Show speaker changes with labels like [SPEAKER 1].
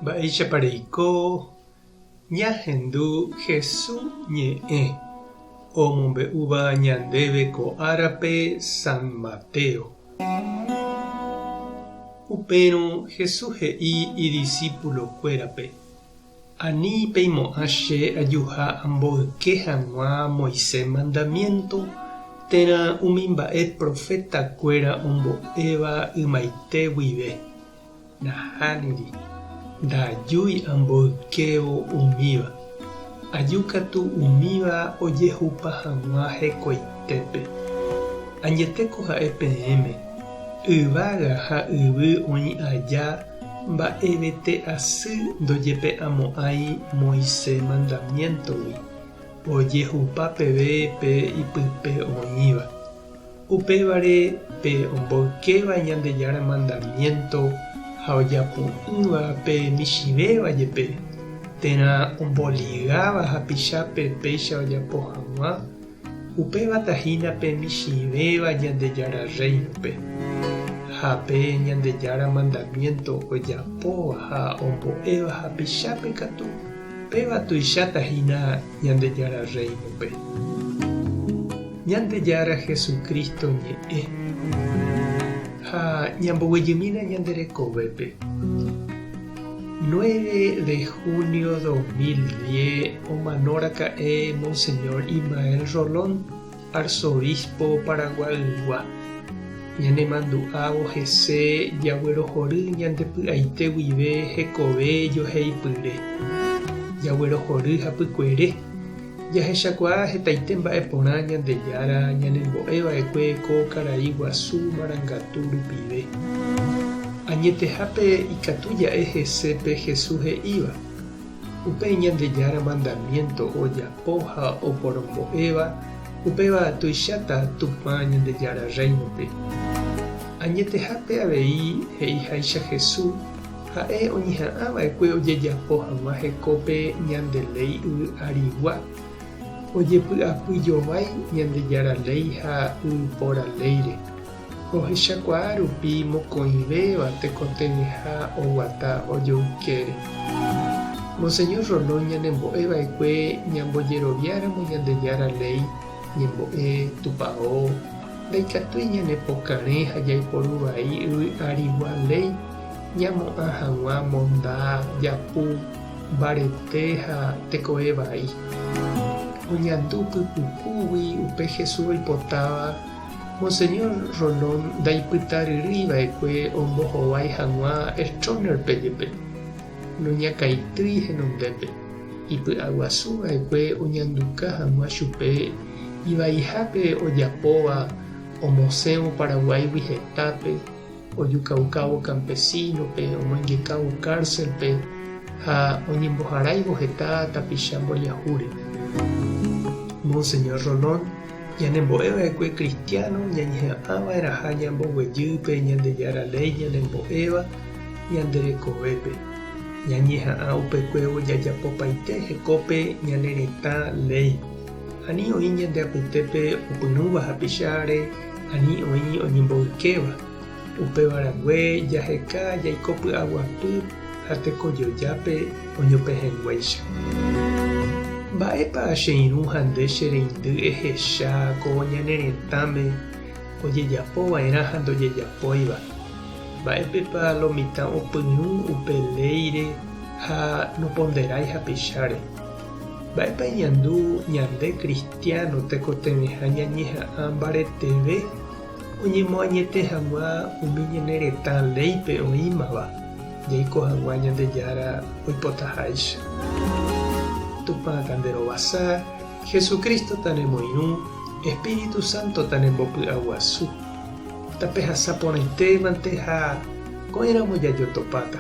[SPEAKER 1] Mba'éichapareiko ñahendu Jesús ñe'ẽ omombe'úva ñandéve ko árape San Mateo. Upérõ Jesús he'i idiscípulokuérape: ani peimo'ã che ajuha amboyke hag̃ua Moisés mandamiento térã umi mba'e profetakuéra ombo'éva ymaite guive. Nahániri ndajúi amboykévo umíva. Ajúkatu umíva ojehupa hag̃ua hekoitépe. Añetéko ha'e peẽme, yvága ha yvy oĩ aja mba'evete asy ndojepe'amo'ãi Moisés mandamientogui ojehupa peve pe ipype oĩva. Upévare pe omboykéva Ñandejára mandamiento ha ojapo'ỹva pe michĩvéva jepe, térã omboligáva hapichápe péicha ojapo hag̃ua, upévatahína pe michĩvéva Ñandejára reinope. Ha pe Ñandejára mandamiento ojapóva ha ombo'éva hapichápe katu, péva tuichátahína Ñandejára reinope. Ñandejára Jesucristo ñe'ẽ ha ñamboguejymína ñanderekovépe. 9 de junio 2010 omanóraka'e Monseñor Ismael Rolón, arzobispo Paraguaygua. Ñanemandu'ávo hese jaguerohory ñandepy'aite guive hekove joheipyre. Jaguerohory hapykuere jahechakuaa hetaite mba'eporã Ñandejára ñanembo'eva'ekue ko karai Guasu Marangatu rupive. Añetehápe ikatu ja'e hesépe Jesús he'íva. Upe Ñandejára mandamiento ojapo ha oporombo'éva upéva tuicháta tupã Ñandejára reinope. Añetehápe avei he'iháicha Jesús ha'e oñeha'ãva'ekue ojejapo hag̃ua hekópe ñandelei yvy arigua, ojepy'apyjovái Ñandejára ley ha yvypóra léire. Ohechakuaa rupi mokõivéva tekotevẽha oguata ojoykére. Monseñor Rolón ñanembo'eva'ekue ñambojeroviáramo Ñandejára ley ñembo'e tupão ndaikatúi ñanepokarẽ ha jaiporuvai yvy arigua ley ñamo'ã hag̃ua monda, japu, mbarete ha tekove vai. Oñandu pypupúgui upe Jesús oipotáva Monseñor Rolón ndaipytaryrýiva'ekue ombohovái hag̃ua Stronerpe jepe, noñakaitýi henondépe. Ipy'aguasuva'ekue oñanduka hag̃ua chupe ivaihápe ojapóva omosẽvo Paraguaygui hetápe, ojukaukávo campesinope, omoingekávo cárcelpe ha oñemboharáivo heta tapicha mboriahúre. Monseñor Rolón ñanembo'eva'ekue cristiano ñañeha'ãva'eraha ñamboguejýpe Ñandejára ley ñanembo'éva ñanderekovépe. Ñañeha'ã upekuévo jajapopaite hekópe ñaneretã ley. Ani oĩ ñande apytépe opyrũva hapicháre, ani oĩ oñemboykéva. Upevarangue jaheka jaiko py'aguapy ha tekojojápe oñopehẽnguéicha. Mba'épa che irũ ha nde che reindy ehecha ko ñaneretãme ojejapova'erã ha ndojejapóiva. Mba'épepa lo mitã opyrũ upe léire ha noponderái hapicháre. Mba'épa iñandu ñande cristiano tekotevẽha ñañeha'ã mbareteve oñemoañete hag̃ua umi ñaneretã léipe oĩmava jaiko hag̃ua Ñandejára oipotaháicha. Tupã tanderovasa, Jesucristo tanemoirũ, Espíritu Santo tanembopy'aguasu. Tapehasaporãitémante ha ko'ẽramo jajotopáta.